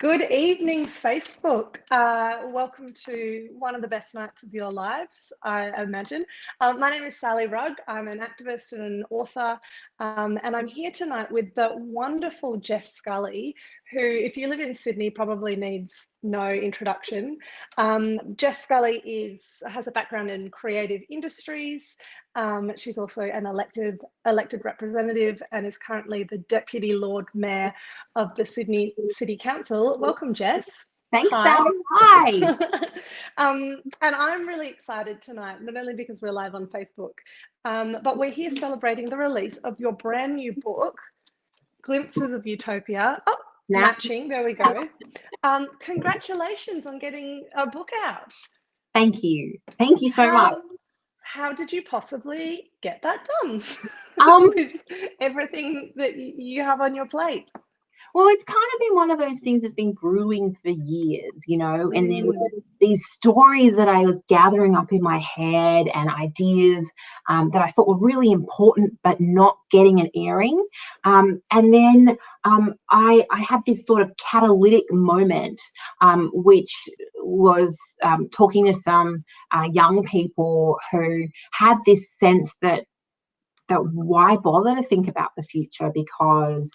Good evening, Facebook. Welcome to one of the best nights of your lives, I imagine. My name is Sally Rugg. I'm an activist and an author, and I'm here tonight with the wonderful Jess Scully, who, if you live in Sydney, probably needs no introduction. Jess Scully has a background in creative industries. She's also an elected representative and is currently the Deputy Lord Mayor of the Sydney City Council. Welcome, Jess. Thanks, Sally. Hi. And I'm really excited tonight, not only because we're live on Facebook, but we're here celebrating the release of your brand new book, Glimpses of Utopia. Oh, matching, there we go. Congratulations on getting a book out. Thank you. Thank you so much. How did you possibly get that done? With everything that you have on your plate? Well, it's kind of been one of those things that's been brewing for years, you know, and then these stories that I was gathering up in my head and ideas that I thought were really important, but not getting an airing. And then I had this sort of catalytic moment, which was talking to some young people who had this sense that why bother to think about the future, because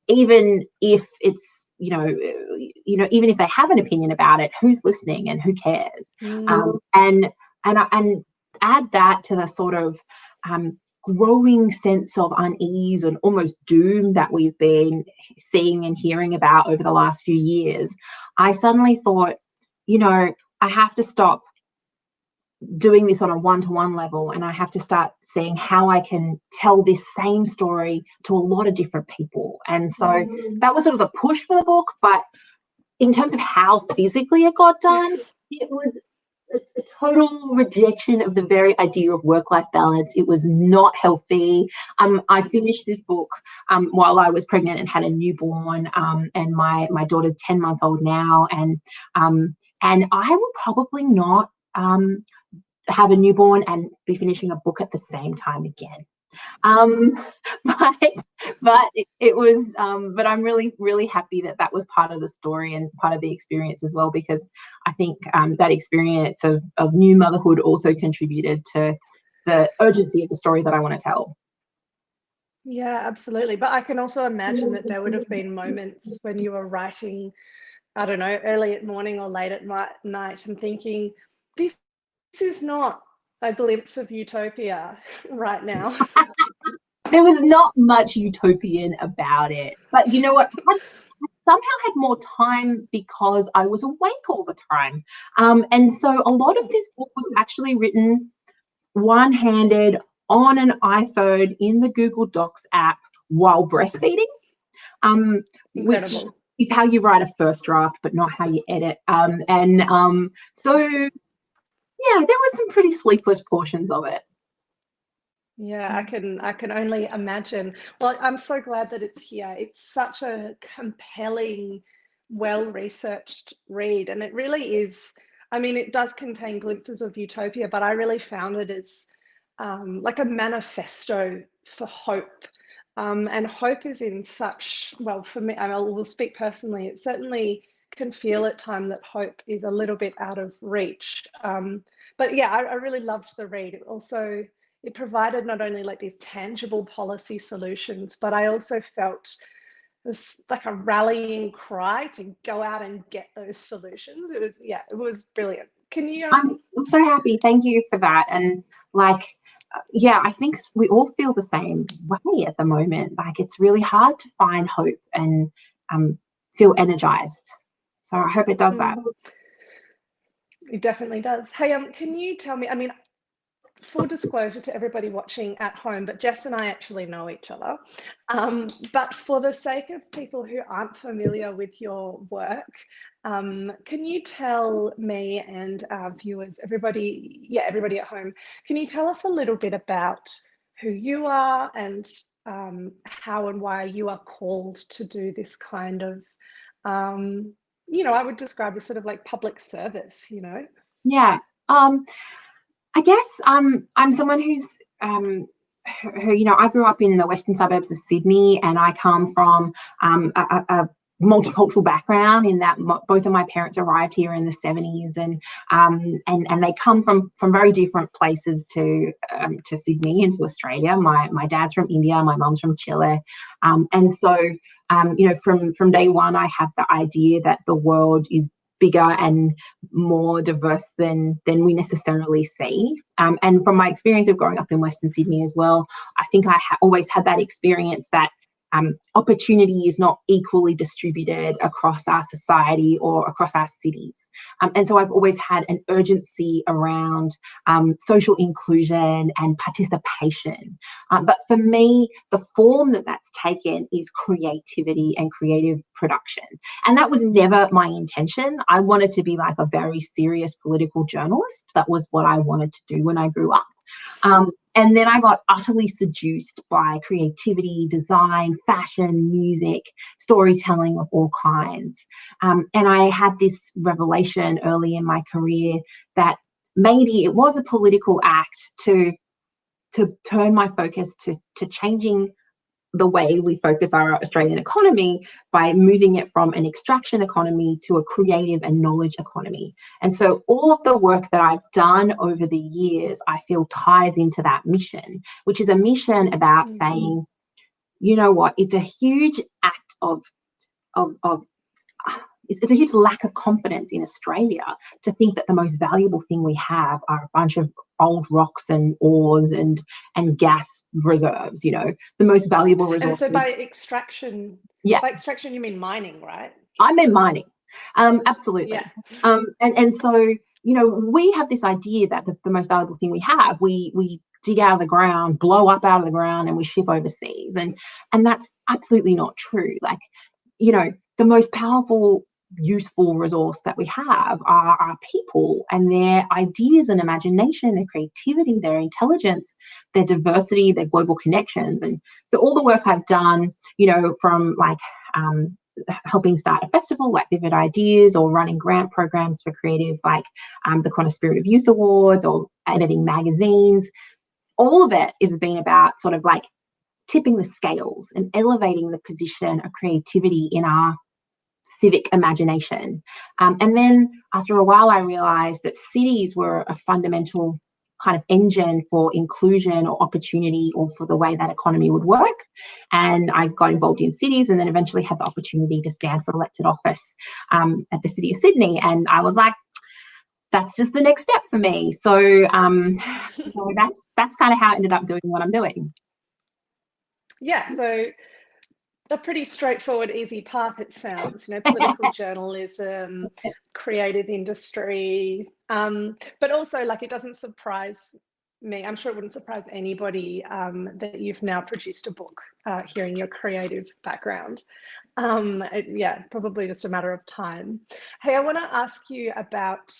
even if it's, even if they have an opinion about it, who's listening and who cares? And add that to the sort of growing sense of unease and almost doom that we've been seeing and hearing about over the last few years. I suddenly thought, I have to stop doing this on a one-to-one level, and I have to start seeing how I can tell this same story to a lot of different people. And so that was sort of the push for the book. But in terms of how physically it got done, it was a total rejection of the very idea of work-life balance. It was not healthy. I finished this book while I was pregnant and had a newborn, and my daughter's 10 months old now, and I will probably not have a newborn and be finishing a book at the same time again. But it was, but I'm really, really happy that was part of the story and part of the experience as well, because I think that experience of new motherhood also contributed to the urgency of the story that I want to tell. Yeah, absolutely. But I can also imagine that there would have been moments when you were writing, I don't know, early at morning or late at night, and thinking, this is not a glimpse of utopia right now. There was not much utopian about it, but you know what? I somehow had more time because I was awake all the time. And so a lot of this book was actually written one-handed on an iPhone in the Google Docs app while breastfeeding, which is how you write a first draft, but not how you edit. So yeah, there were some pretty sleepless portions of it. Yeah, I can only imagine. Well, I'm so glad that it's here. It's such a compelling, well-researched read, and it really is. I mean, it does contain glimpses of utopia, but I really found it as like a manifesto for hope. And hope is in such, well, for me, I will speak personally, it certainly can feel at times that hope is a little bit out of reach. But yeah, I really loved the read. It provided not only like these tangible policy solutions, but I also felt this like a rallying cry to go out and get those solutions. It was brilliant. Can you? I'm so happy. Thank you for that. And I think we all feel the same way at the moment. Like, it's really hard to find hope and feel energized. So I hope it does that. It definitely does. Hey, can you tell me, I mean, full disclosure to everybody watching at home, but Jess and I actually know each other. But for the sake of people who aren't familiar with your work, can you tell me and our viewers, everybody at home, can you tell us a little bit about who you are and how and why you are called to do this kind of, I would describe as sort of like public service, Yeah. I guess I'm someone who's who, I grew up in the western suburbs of Sydney, and I come from a multicultural background in that both of my parents arrived here in the 70s, and they come from very different places to Sydney and to Australia. My dad's from India, my mum's from Chile, and so you know, from day one I had the idea that the world is bigger and more diverse than we necessarily see. And from my experience of growing up in Western Sydney as well, I think I always had that experience that opportunity is not equally distributed across our society or across our cities. And so I've always had an urgency around social inclusion and participation. But for me, the form that's taken is creativity and creative production. And that was never my intention. I wanted to be like a very serious political journalist. That was what I wanted to do when I grew up. And then I got utterly seduced by creativity, design, fashion, music, storytelling of all kinds. And I had this revelation early in my career that maybe it was a political act to turn my focus to changing the way we focus our Australian economy by moving it from an extraction economy to a creative and knowledge economy. And so all of the work that I've done over the years, I feel ties into that mission, which is a mission about saying, you know what, it's a huge act of it's a huge lack of confidence in Australia to think that the most valuable thing we have are a bunch of old rocks and ores and gas reserves. You know, the most valuable resource. And so by extraction, you mean mining, right? I mean mining. Absolutely. Yeah. And so, you know, we have this idea that the most valuable thing we have, we dig out of the ground, blow up out of the ground, and we ship overseas. And that's absolutely not true. Like, you know, the most powerful, useful resource that we have are our people and their ideas and imagination, their creativity, their intelligence, their diversity, their global connections. And so all the work I've done, you know, from like helping start a festival like Vivid Ideas, or running grant programs for creatives like the Qantas Spirit of Youth Awards, or editing magazines, all of it has been about sort of like tipping the scales and elevating the position of creativity in our civic imagination. And then after a while, I realized that cities were a fundamental kind of engine for inclusion or opportunity, or for the way that economy would work. And I got involved in cities, and then eventually had the opportunity to stand for elected office at the City of Sydney. And I was like, that's just the next step for me. So so that's kind of how I ended up doing what I'm doing. Yeah, so a pretty straightforward, easy path, it sounds, you know, political journalism, creative industry, but also, like, it doesn't surprise me, I'm sure it wouldn't surprise anybody, that you've now produced a book, hearing your creative background. Yeah, probably just a matter of time. Hey, I want to ask you about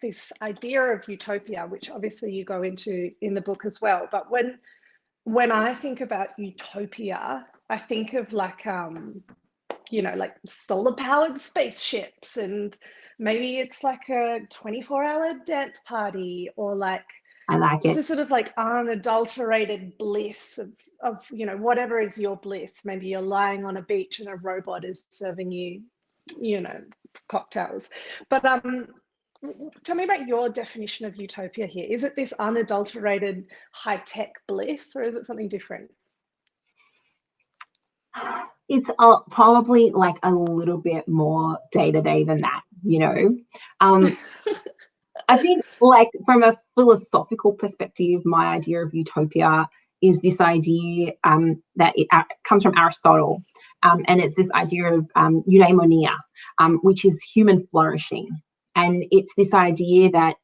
this idea of utopia, which obviously you go into in the book as well. But when I think about utopia, I think of like, you know, like solar powered spaceships, and maybe it's like a 24-hour dance party, or like, I like it. This sort of like unadulterated bliss of, you know, whatever is your bliss. Maybe you're lying on a beach and a robot is serving you, you know, cocktails. But tell me about your definition of utopia here. Is it this unadulterated high-tech bliss, or is it something different? It's probably like a little bit more day-to-day than that, you know. I think, like, from a philosophical perspective, my idea of utopia is this idea that it comes from Aristotle, and it's this idea of eudaimonia, which is human flourishing. And it's this idea that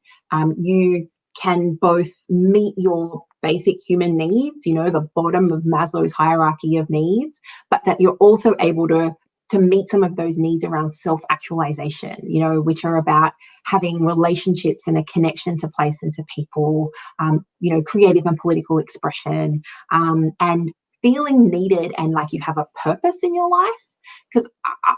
you can both meet your basic human needs, you know, the bottom of Maslow's hierarchy of needs, but that you're also able to meet some of those needs around self-actualization, you know, which are about having relationships and a connection to place and to people, you know, creative and political expression, and feeling needed and like you have a purpose in your life. Because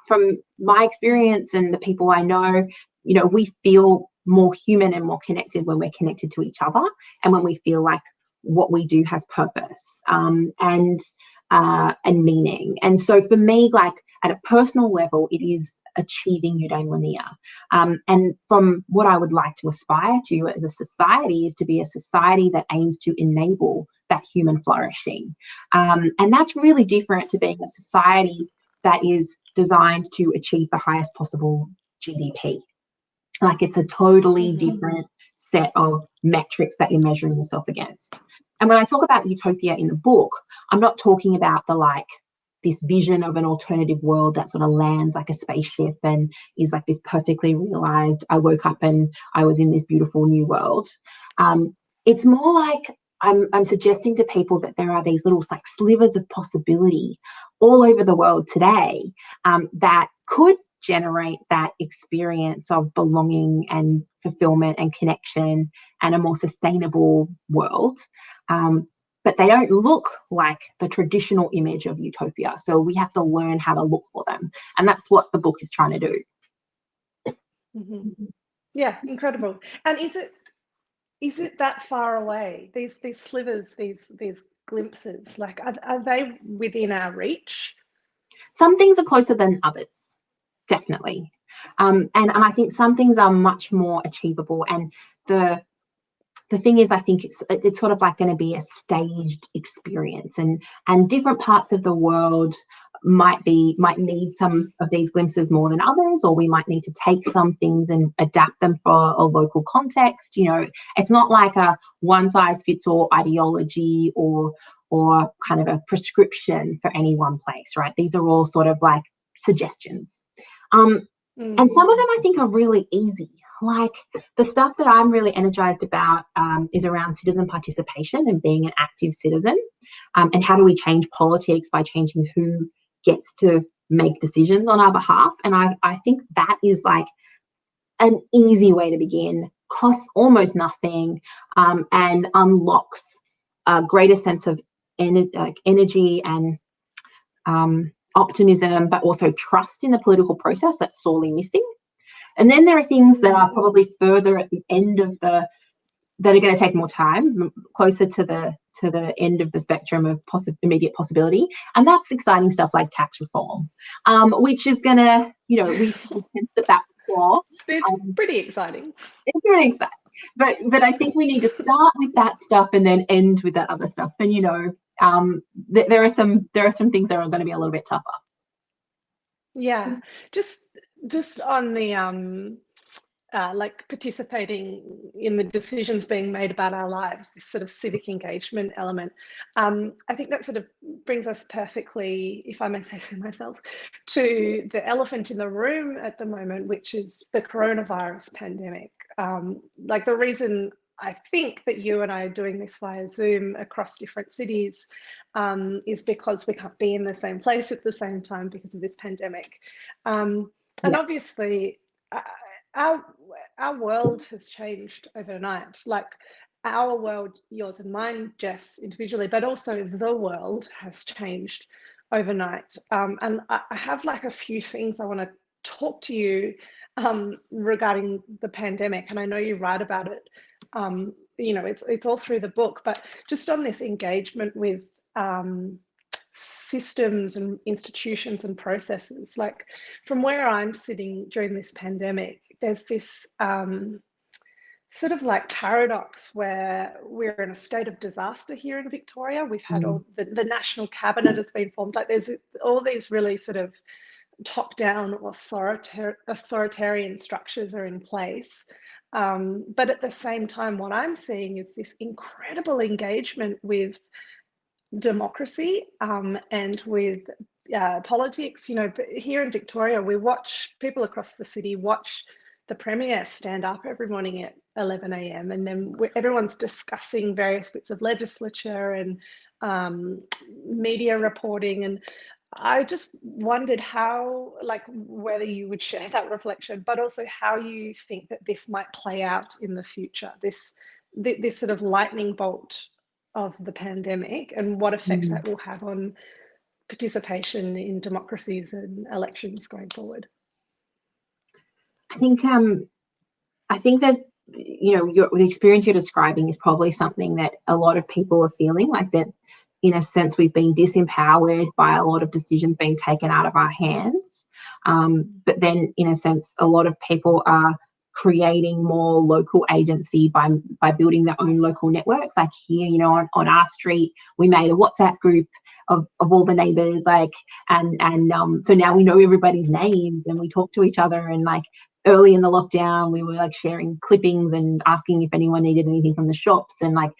from my experience and the people I know, you know, we feel more human and more connected when we're connected to each other, and when we feel like what we do has purpose. And and meaning. And so for me, like at a personal level, it is achieving eudaimonia. And from what I would like to aspire to as a society is to be a society that aims to enable that human flourishing. And that's really different to being a society that is designed to achieve the highest possible GDP. Like it's a totally different set of metrics that you're measuring yourself against. And when I talk about utopia in the book, I'm not talking about this vision of an alternative world that sort of lands like a spaceship and is like this perfectly realized, I woke up and I was in this beautiful new world. It's more like I'm suggesting to people that there are these little like slivers of possibility all over the world today that could generate that experience of belonging and fulfillment and connection and a more sustainable world. But they don't look like the traditional image of utopia. So we have to learn how to look for them. And that's what the book is trying to do. Yeah, incredible. And is it that far away? These slivers, these glimpses, like are they within our reach? Some things are closer than others, definitely. And I think some things are much more achievable. And the thing is, I think it's sort of like going to be a staged experience, and different parts of the world might need some of these glimpses more than others, or we might need to take some things and adapt them for a local context. You know, it's not like a one size fits all ideology or kind of a prescription for any one place, right? These are all sort of like suggestions. And some of them I think are really easy. Like the stuff that I'm really energized about is around citizen participation and being an active citizen. And how do we change politics by changing who gets to make decisions on our behalf? And I think that is like an easy way to begin, costs almost nothing, and unlocks a greater sense of energy and optimism, but also trust in the political process that's sorely missing. And then there are things that are probably further at the end of that are going to take more time, closer to the end of the spectrum of immediate possibility. And that's exciting stuff like tax reform, which is going to, we've attempted that before. It's pretty exciting. It's pretty exciting. But I think we need to start with that stuff and then end with that other stuff. And, there are some things that are going to be a little bit tougher. Yeah, just on the like participating in the decisions being made about our lives, this sort of civic engagement element. I think that sort of brings us perfectly, if I may say so myself, to the elephant in the room at the moment, which is the coronavirus pandemic. Like the reason I think that you and I are doing this via Zoom across different cities is because we can't be in the same place at the same time because of this pandemic. And obviously, our world has changed overnight. Like our world, yours and mine, Jess, individually, but also the world has changed overnight. And I have like a few things I want to talk to you regarding the pandemic. And I know you write about it. It's all through the book, but just on this engagement with systems and institutions and processes. Like from where I'm sitting during this pandemic, there's this sort of like paradox where we're in a state of disaster here in Victoria. We've had all the national cabinet has been formed. Like there's all these really sort of top-down authoritarian structures are in place. But at the same time, what I'm seeing is this incredible engagement with democracy and with politics. Here in Victoria, we watch people across the city watch the Premier stand up every morning at 11 a.m. and then everyone's discussing various bits of legislature and media reporting. And I just wondered how, like, whether you would share that reflection, but also how you think that this might play out in the future, this sort of lightning bolt of the pandemic and what effect that will have on participation in democracies and elections going forward. I think there's, the experience you're describing is probably something that a lot of people are feeling, like that in a sense, we've been disempowered by a lot of decisions being taken out of our hands. But then, in a sense, a lot of people are creating more local agency by building their own local networks. Like here, you know, on our street, we made a WhatsApp group of all the neighbors, like, and so now we know everybody's names and we talk to each other. And like early in the lockdown, we were like sharing clippings and asking if anyone needed anything from the shops, and like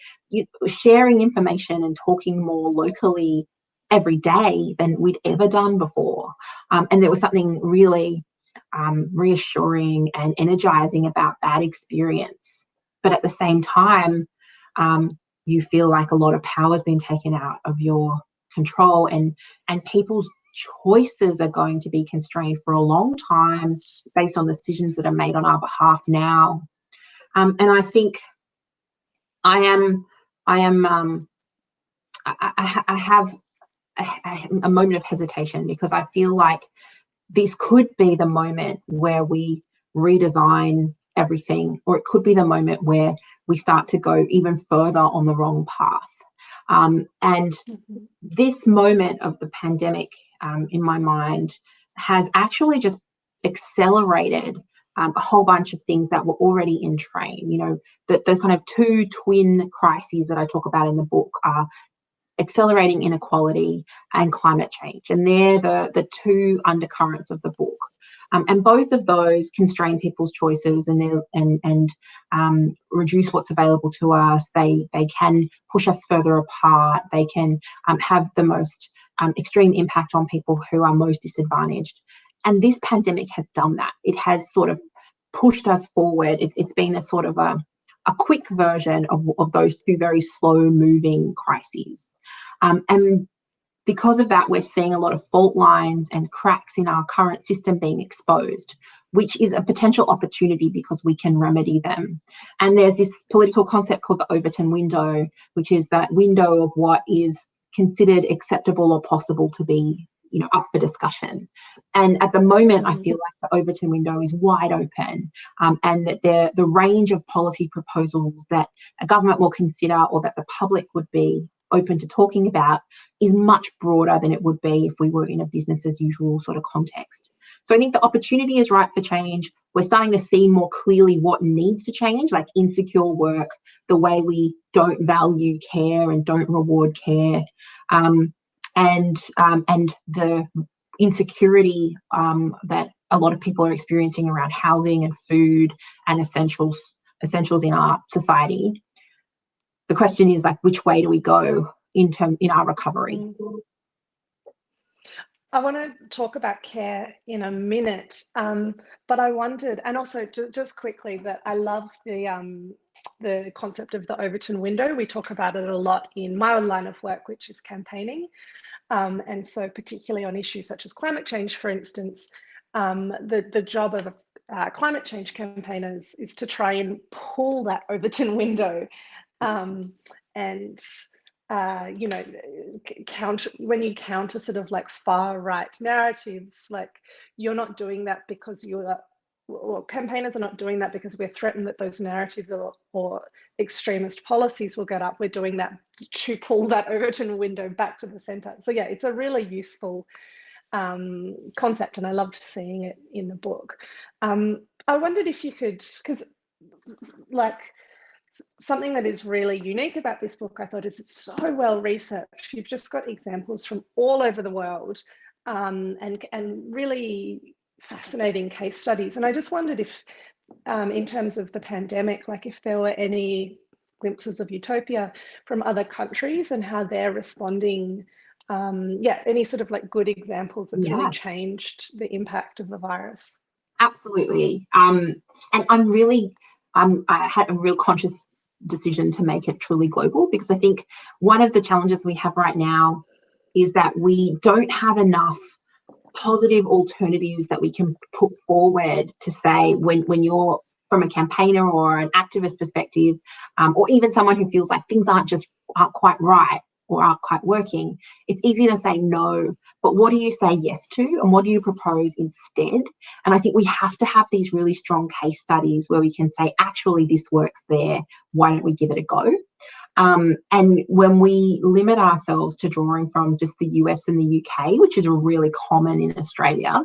sharing information and talking more locally every day than we'd ever done before. And there was something really reassuring and energizing about that experience. But at the same time, you feel like a lot of power has been taken out of your control, and people's choices are going to be constrained for a long time based on decisions that are made on our behalf now. And I think I have a moment of hesitation, because I feel like this could be the moment where we redesign everything, or it could be the moment where we start to go even further on the wrong path. And this moment of the pandemic, in my mind, has actually just accelerated a whole bunch of things that were already in train. You know, the kind of two twin crises that I talk about in the book are accelerating inequality and climate change, and they're the two undercurrents of the book. And both of those constrain people's choices and reduce what's available to us. They can push us further apart. They can have the most extreme impact on people who are most disadvantaged. And this pandemic has done that. It has sort of pushed us forward. It's been a sort of a quick version of those two very slow-moving crises. And because of that, we're seeing a lot of fault lines and cracks in our current system being exposed, which is a potential opportunity because we can remedy them. And there's this political concept called the Overton Window, which is that window of what is considered acceptable or possible to be, you know, up for discussion. And at the moment, I feel like the Overton window is wide open, and that the range of policy proposals that a government will consider, or that the public would be open to talking about, is much broader than it would be if we were in a business as usual sort of context. So I think the opportunity is ripe for change. We're starting to see more clearly what needs to change, like insecure work, the way we don't value care and don't reward care, and the insecurity that a lot of people are experiencing around housing and food and essentials in our society. The question is, like, which way do we go in our recovery? I want to talk about care in a minute, but I wondered, and also just quickly, that I love the concept of the Overton window. We talk about it a lot in my line of work, which is campaigning, and so particularly on issues such as climate change, for instance, the job of climate change campaigners is to try and pull that Overton window. And you know, when you counter sort of like far right narratives, like, you're not doing that because or campaigners are not doing that because we're threatened that those narratives or extremist policies will get up. We're doing that to pull that Overton window back to the center. So yeah, it's a really useful concept, and I loved seeing it in the book. I wondered if you could, because like, something that is really unique about this book, I thought, is it's so well researched. You've just got examples from all over the world, and really fascinating case studies. And I just wondered if, in terms of the pandemic, like if there were any glimpses of Utopia from other countries and how they're responding. Any sort of like good examples that's really changed the impact of the virus. Absolutely. And I'm really, I had a real conscious decision to make it truly global, because I think one of the challenges we have right now is that we don't have enough positive alternatives that we can put forward to say, when you're from a campaigner or an activist perspective, or even someone who feels like things aren't quite right or aren't quite working, it's easy to say no, but what do you say yes to, and what do you propose instead? And I think we have to have these really strong case studies where we can say, actually, this works there, why don't we give it a go? And when we limit ourselves to drawing from just the US and the UK, which is really common in Australia,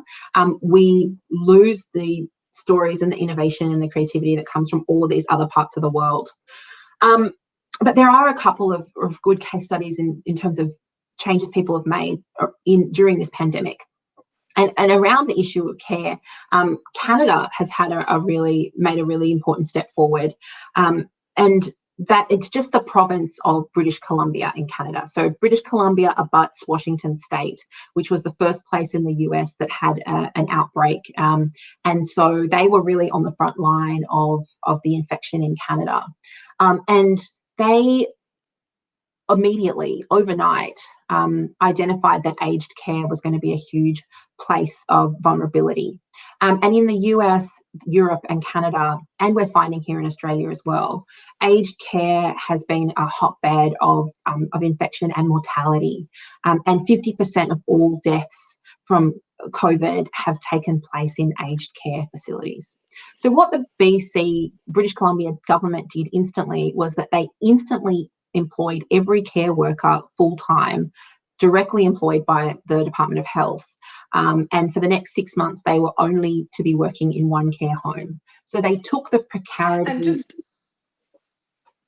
we lose the stories and the innovation and the creativity that comes from all of these other parts of the world. But there are a couple of good case studies in terms of changes people have made during this pandemic. And around the issue of care, Canada has had made a really important step forward. And that it's just the province of British Columbia in Canada. So British Columbia abuts Washington State, which was the first place in the US that had an outbreak. And so they were really on the front line of the infection in Canada. And they immediately, overnight, identified that aged care was going to be a huge place of vulnerability. And in the US, Europe and Canada, and we're finding here in Australia as well, aged care has been a hotbed of infection and mortality. And 50% of all deaths from COVID have taken place in aged care facilities. So what the British Columbia government did instantly was that they instantly employed every care worker full-time, directly employed by the Department of Health. And for the next 6 months, they were only to be working in one care home. So they took the precarity. And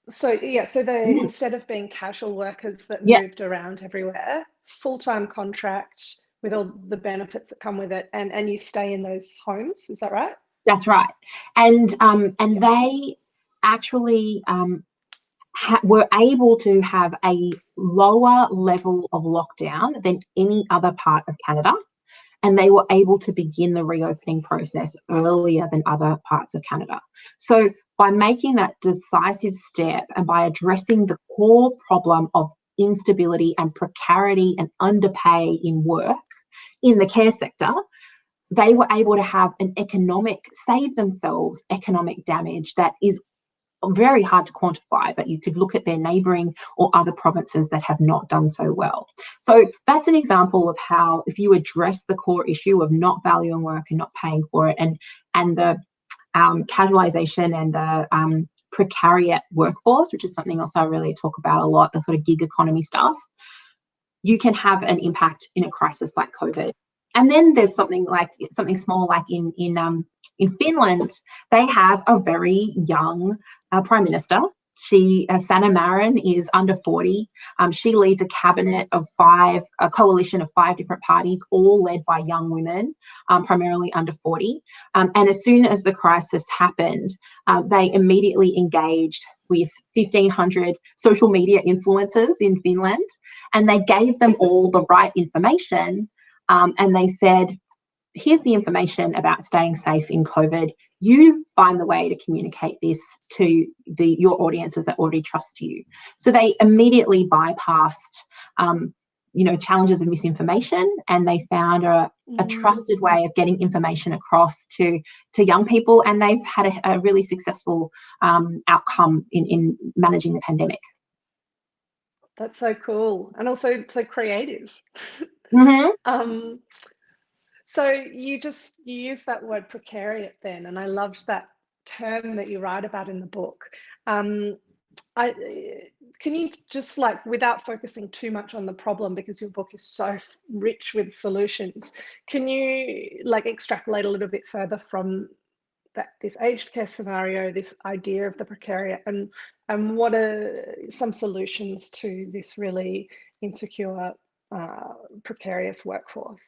so they, instead of being casual workers that moved around everywhere, full-time contract with all the benefits that come with it, and you stay in those homes, is that right? That's right. And they actually were able to have a lower level of lockdown than any other part of Canada. And they were able to begin the reopening process earlier than other parts of Canada. So by making that decisive step and by addressing the core problem of instability and precarity and underpay in work in the care sector, they were able to save themselves economic damage that is very hard to quantify, but you could look at their neighbouring or other provinces that have not done so well. So that's an example of how, if you address the core issue of not valuing work and not paying for it, and the casualisation and the precariat workforce, which is something else I really talk about a lot, the sort of gig economy stuff, you can have an impact in a crisis like COVID. And then there's something small, like in Finland, they have a very young Prime Minister. Sanna Marin is under 40. She leads a cabinet of a coalition of 5 different parties, all led by young women, primarily under 40. And as soon as the crisis happened, they immediately engaged with 1,500 social media influencers in Finland, and they gave them all the right information. And they said, here's the information about staying safe in COVID. You find the way to communicate this to your audiences that already trust you. So they immediately bypassed, challenges of misinformation, and they found a trusted way of getting information across to young people, and they've had a really successful outcome in managing the pandemic. That's so cool, and also so creative. Mm-hmm. So you use that word precariat then, and I loved that term that you write about in the book. Can you just, without focusing too much on the problem, because your book is so rich with solutions, can you extrapolate a little bit further from this aged care scenario, this idea of the precariat, and what are some solutions to this really insecure, precarious workforce?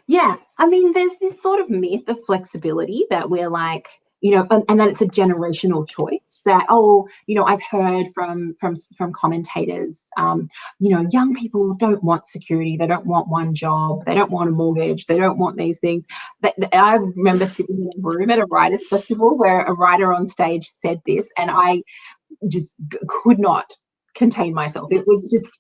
Yeah, I mean, there's this sort of myth of flexibility that we're and that it's a generational choice that, I've heard from commentators, young people don't want security. They don't want one job. They don't want a mortgage. They don't want these things. I remember sitting in a room at a writers' festival where a writer on stage said this, and I just could not contain myself. It was just,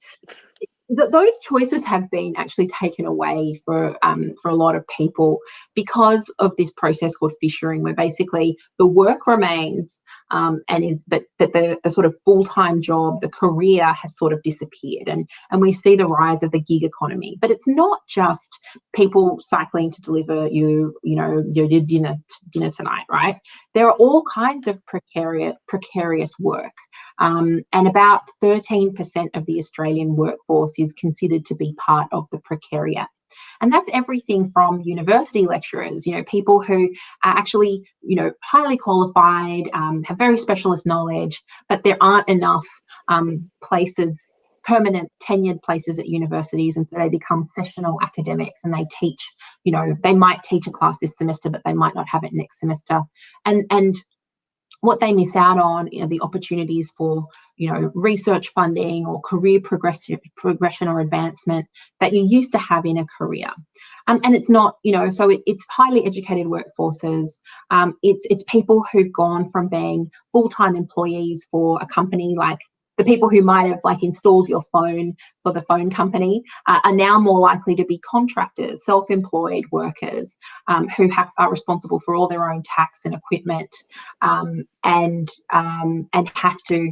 those choices have been actually taken away for a lot of people because of this process called fishering, where basically the work remains, but the sort of full-time job, the career has sort of disappeared, and we see the rise of the gig economy. But it's not just people cycling to deliver your dinner tonight, right? There are all kinds of precarious work. And about 13% of the Australian workforce is considered to be part of the precariat. And that's everything from university lecturers, people who are actually, highly qualified, have very specialist knowledge, but there aren't enough places, permanent tenured places at universities, and so they become sessional academics, and they teach, they might teach a class this semester, but they might not have it next semester. And what they miss out on are the opportunities for, research funding or career progression or advancement that you used to have in a career. And it's not, so it's highly educated workforces. It's people who've gone from being full-time employees for a company, like the people who might have installed your phone for the phone company, are now more likely to be contractors, self-employed workers, who are responsible for all their own tax and equipment, and have to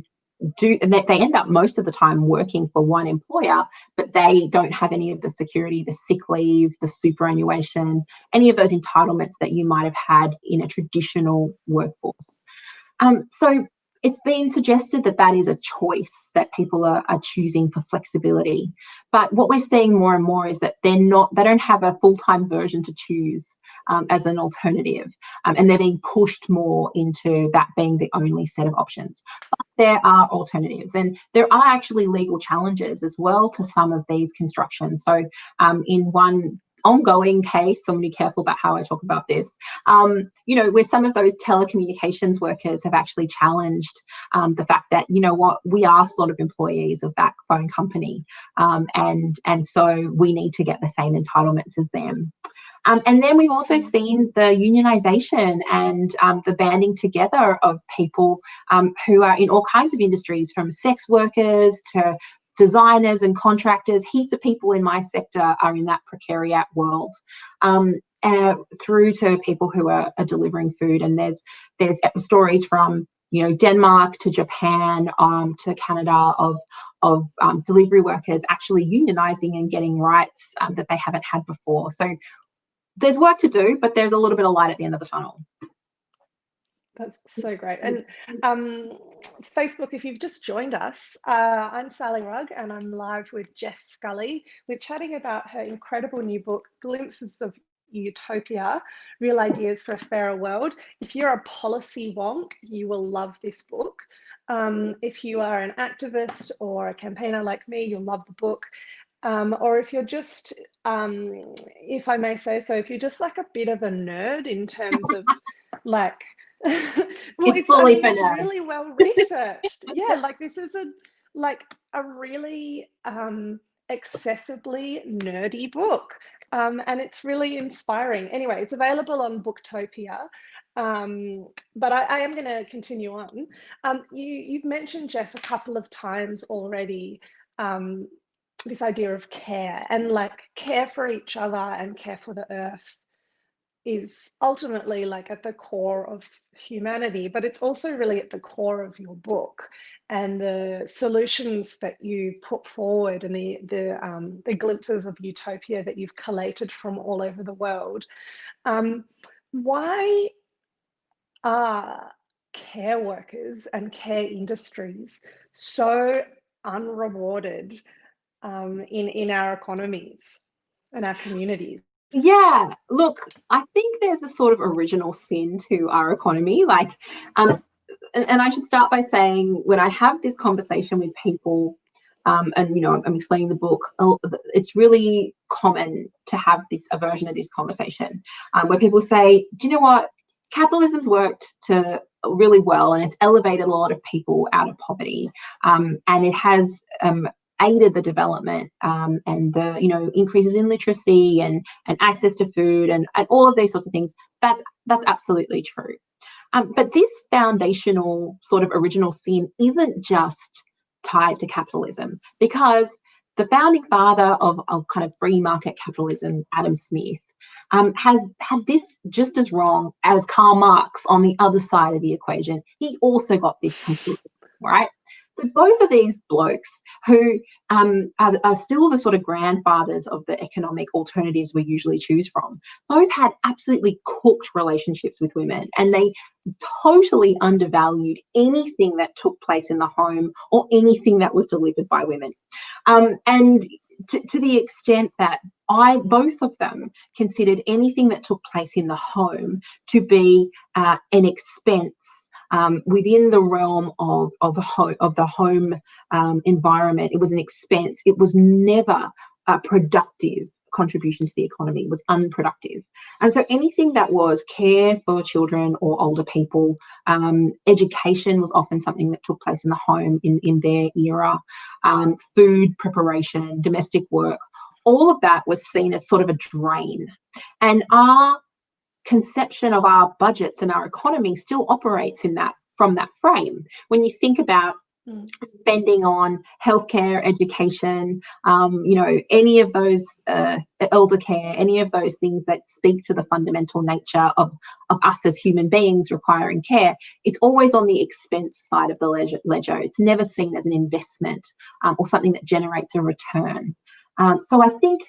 they end up most of the time working for one employer, but they don't have any of the security, the sick leave, the superannuation, any of those entitlements that you might have had in a traditional workforce. So it's been suggested that is a choice that people are choosing for flexibility. But what we're seeing more and more is that they don't have a full-time version to choose as an alternative, and they're being pushed more into that being the only set of options. But there are alternatives, and there are actually legal challenges as well to some of these constructions. So in one ongoing case, so I'm going to be careful about how I talk about this, where some of those telecommunications workers have actually challenged the fact that, we are sort of employees of that phone company, and so we need to get the same entitlements as them. And then we've also seen the unionisation and the banding together of people who are in all kinds of industries, from sex workers to designers and contractors. Heaps of people in my sector are in that precariat world, through to people who are delivering food. And there's stories from Denmark to Japan to Canada of delivery workers actually unionising and getting rights that they haven't had before. So there's work to do, but there's a little bit of light at the end of the tunnel. That's so great. And Facebook, if you've just joined us, I'm Sally Rugg, and I'm live with Jess Scully. We're chatting about her incredible new book, Glimpses of Utopia, Real Ideas for a Fairer World. If you're a policy wonk, you will love this book. If you are an activist or a campaigner like me, you'll love the book. Or if you're just, if I may say so, if you're just like a bit of a nerd in terms of well, it's really well researched. Yeah, this is a really accessibly nerdy book, and it's really inspiring. Anyway, it's available on Booktopia. But I am going to continue on. You've mentioned, Jess, a couple of times already, this idea of care, and care for each other and care for the earth is ultimately at the core of humanity, but it's also really at the core of your book and the solutions that you put forward, and the glimpses of utopia that you've collated from all over the world. Why are care workers and care industries so unrewarded in our economies and our communities? Yeah, look, I think there's a sort of original sin to our economy. And I should start by saying, when I have this conversation with people, and I'm explaining the book, it's really common to have a version of this conversation where people say, do you know what? Capitalism's worked really well, and it's elevated a lot of people out of poverty, and it has aided the development and the increases in literacy and access to food and all of these sorts of things. That's absolutely true. But this foundational sort of original sin isn't just tied to capitalism, because the founding father of kind of free market capitalism, Adam Smith, has had this just as wrong as Karl Marx on the other side of the equation. He also got this completely right. So both of these blokes who are still the sort of grandfathers of the economic alternatives we usually choose from, both had absolutely cooked relationships with women, and they totally undervalued anything that took place in the home or anything that was delivered by women. And to the extent that both of them considered anything that took place in the home to be an expense within the realm of the home environment. It was an expense. It was never a productive contribution to the economy. It was unproductive. And so anything that was care for children or older people, education was often something that took place in the home in their era, food preparation, domestic work, all of that was seen as sort of a drain. And our conception of our budgets and our economy still operates from that frame. When you think about spending on healthcare, education, any of those elder care, any of those things that speak to the fundamental nature of us as human beings requiring care, it's always on the expense side of the ledger. It's never seen as an investment or something that generates a return. So I think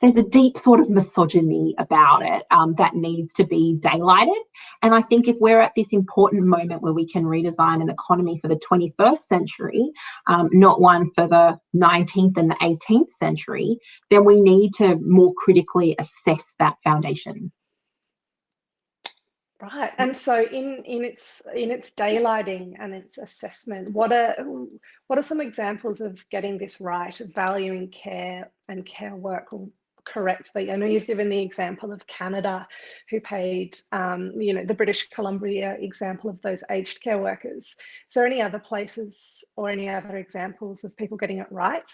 there's a deep sort of misogyny about it that needs to be daylighted. And I think if we're at this important moment where we can redesign an economy for the 21st century, not one for the 19th and the 18th century, then we need to more critically assess that foundation. Right. And so in its daylighting and its assessment, what are some examples of getting this right, of valuing care and care work correctly? I know you've given the example of Canada, who paid, the British Columbia example of those aged care workers. Is there any other places or any other examples of people getting it right?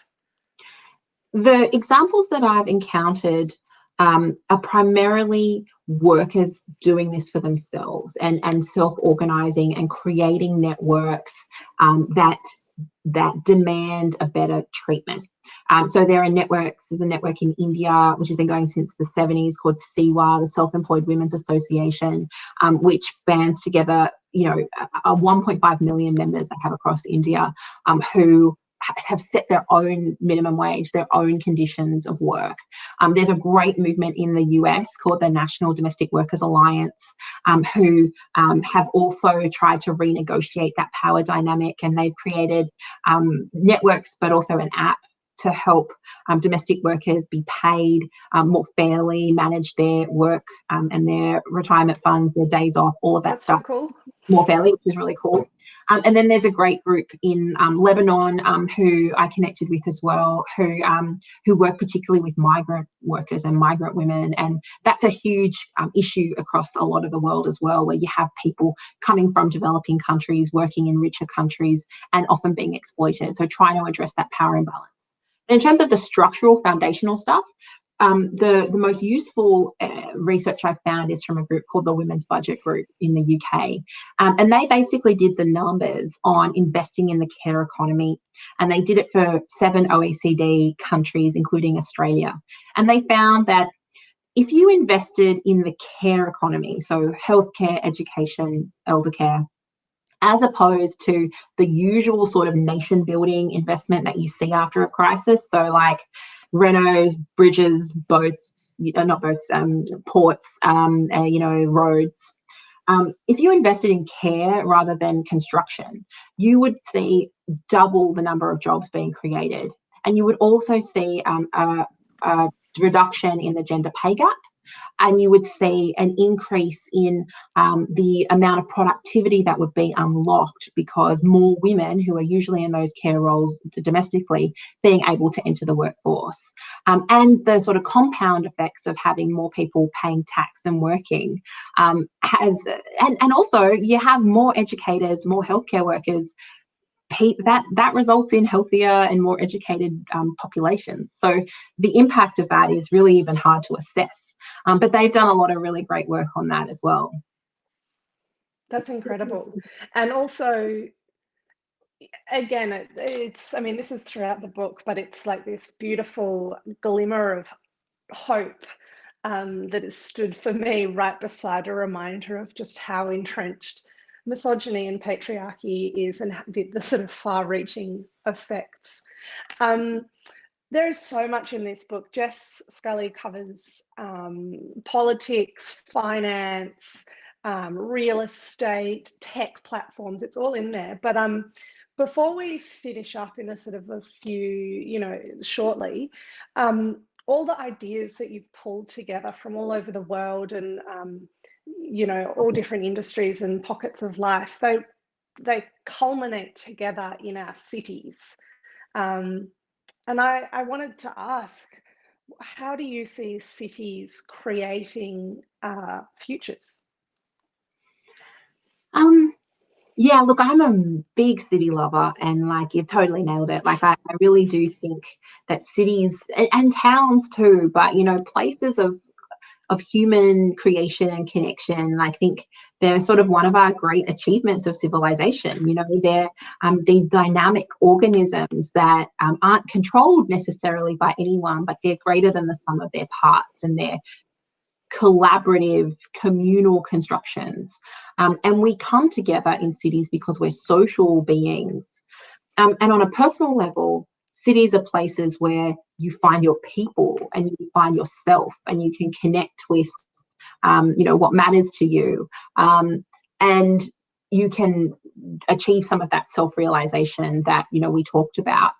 The examples that I've encountered are primarily workers doing this for themselves and self-organising and creating networks that demand a better treatment. So there are networks. There's a network in India, which has been going since the 70s, called SEWA, the Self-Employed Women's Association, which bands together, 1.5 million members they have across India, who have set their own minimum wage, their own conditions of work. There's a great movement in the US called the National Domestic Workers Alliance, who have also tried to renegotiate that power dynamic, and they've created networks, but also an app to help domestic workers be paid more fairly, manage their work and their retirement funds, their days off, all of that stuff. So cool. More fairly, which is really cool. And then there's a great group in Lebanon who I connected with as well, who work particularly with migrant workers and migrant women. And that's a huge issue across a lot of the world as well, where you have people coming from developing countries, working in richer countries, and often being exploited. So trying to address that power imbalance. In terms of the structural foundational stuff, the most useful research I found is from a group called the Women's Budget Group in the UK. And they basically did the numbers on investing in the care economy. And they did it for 7 OECD countries, including Australia. And they found that if you invested in the care economy, so healthcare, education, elder care, as opposed to the usual sort of nation building investment that you see after a crisis. So like renos, bridges, boats, not boats, ports, roads. If you invested in care rather than construction, you would see double the number of jobs being created. And you would also see a reduction in the gender pay gap. And you would see an increase in the amount of productivity that would be unlocked, because more women who are usually in those care roles domestically being able to enter the workforce. And the sort of compound effects of having more people paying tax and working and also you have more educators, more healthcare workers, that results in healthier and more educated populations. So the impact of that is really even hard to assess. But they've done a lot of really great work on that as well. That's incredible. And also, again, it's, I mean, this is throughout the book, but it's like this beautiful glimmer of hope that has stood for me right beside a reminder of just how entrenched misogyny and patriarchy is, and the sort of far-reaching effects. There is so much in this book. Jess Scully covers politics, finance, real estate, tech platforms. It's all in there. But before we finish up in a sort of a few, shortly, all the ideas that you've pulled together from all over the world and, all different industries and pockets of life, they culminate together in our cities. And I wanted to ask, how do you see cities creating futures? Yeah, look, I'm a big city lover, and like you've totally nailed it. Like I really do think that cities and towns too, but places of human creation and connection, I think they're sort of one of our great achievements of civilization. They're these dynamic organisms that aren't controlled necessarily by anyone, but they're greater than the sum of their parts, and they're collaborative, communal constructions. And we come together in cities because we're social beings. And on a personal level, cities are places where you find your people and you find yourself, and you can connect with, what matters to you. And you can achieve some of that self-realization that, we talked about.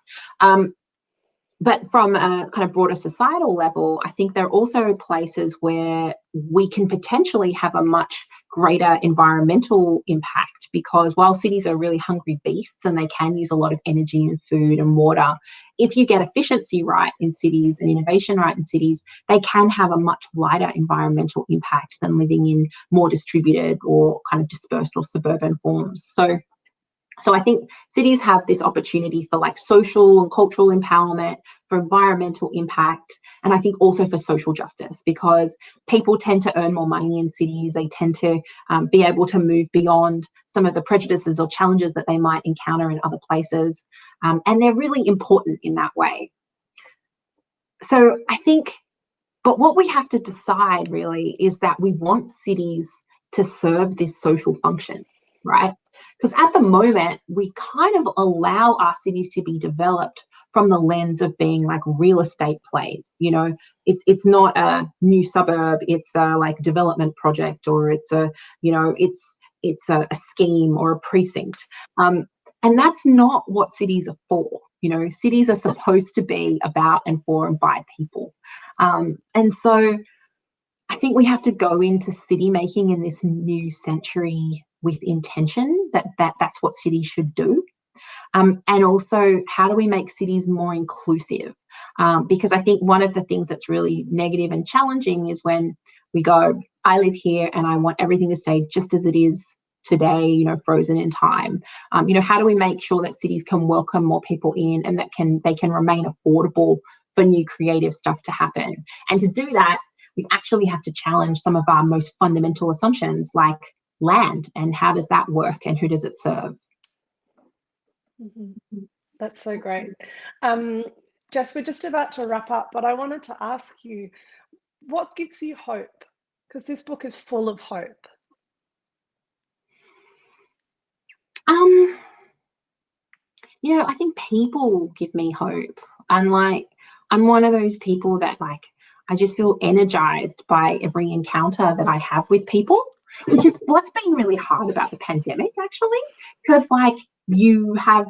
But from a kind of broader societal level, I think there are also places where we can potentially have a much greater environmental impact, because while cities are really hungry beasts and they can use a lot of energy and food and water, if you get efficiency right in cities and innovation right in cities, they can have a much lighter environmental impact than living in more distributed or kind of dispersed or suburban forms. So I think cities have this opportunity for like social and cultural empowerment, for environmental impact, and I think also for social justice, because people tend to earn more money in cities. They tend to be able to move beyond some of the prejudices or challenges that they might encounter in other places. And they're really important in that way. So I think, but what we have to decide really is that we want cities to serve this social function, right? Because at the moment, we kind of allow our cities to be developed from the lens of being like real estate plays. It's not a new suburb, it's a like development project, or it's a scheme or a precinct. And that's not what cities are for. Cities are supposed to be about and for and by people. And so I think we have to go into city making in this new century with intention that's what cities should do. And also, how do we make cities more inclusive? Because I think one of the things that's really negative and challenging is when we go, I live here and I want everything to stay just as it is today, frozen in time. How do we make sure that cities can welcome more people in, and that they can remain affordable for new creative stuff to happen? And to do that, we actually have to challenge some of our most fundamental assumptions, like land, and how does that work and who does it serve? Mm-hmm. That's so great. Jess, we're just about to wrap up, but I wanted to ask you, what gives you hope? Because this book is full of hope. I think people give me hope. And I'm one of those people that I just feel energized by every encounter that I have with people, which is what's been really hard about the pandemic, actually, because you have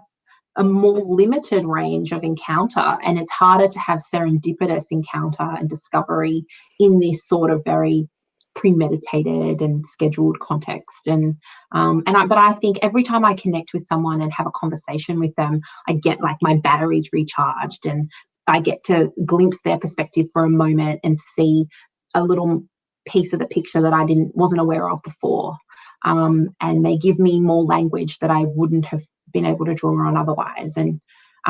a more limited range of encounter, and it's harder to have serendipitous encounter and discovery in this sort of very premeditated and scheduled context. But I think every time I connect with someone and have a conversation with them, I get my batteries recharged, and I get to glimpse their perspective for a moment and see a little piece of the picture that I wasn't aware of before. And they give me more language that I wouldn't have been able to draw on otherwise. And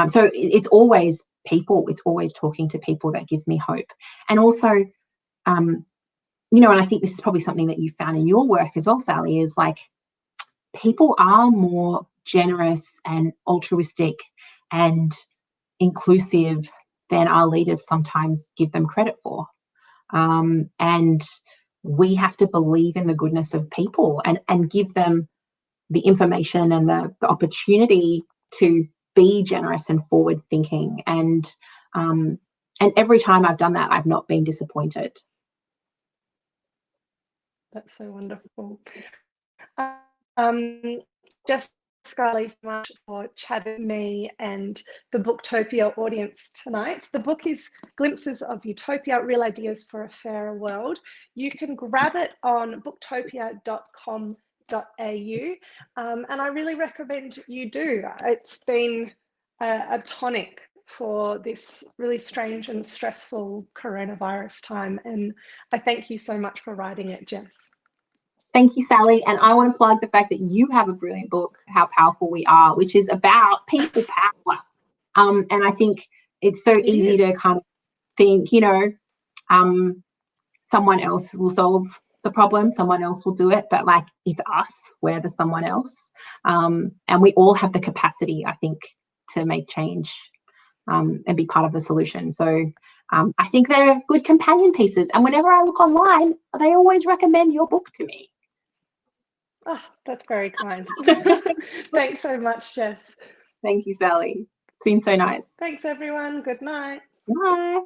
so it's always people, it's always talking to people that gives me hope. And also, and I think this is probably something that you found in your work as well, Sally, is people are more generous and altruistic and inclusive than our leaders sometimes give them credit for. And we have to believe in the goodness of people and give them the information and the opportunity to be generous and forward thinking. And every time I've done that, I've not been disappointed. That's so wonderful. Jess Scully, much for chatting with me and the Booktopia audience tonight. The book is Glimpses of Utopia, Real Ideas for a Fairer World. You can grab it on booktopia.com.au, and I really recommend you do. It's been a tonic for this really strange and stressful coronavirus time, and I thank you so much for writing it, Jess. Thank you, Sally. And I want to plug the fact that you have a brilliant book, How Powerful We Are, which is about people power. And I think it's so easy to kind of think, you know, someone else will solve the problem, someone else will do it, but like it's us, we're the someone else. And we all have the capacity, I think, to make change and be part of the solution. So I think they're good companion pieces. And whenever I look online, they always recommend your book to me. Oh, that's very kind. Thanks so much, Jess. Thank you, Sally. It's been so nice. Thanks, everyone. Good night. Bye.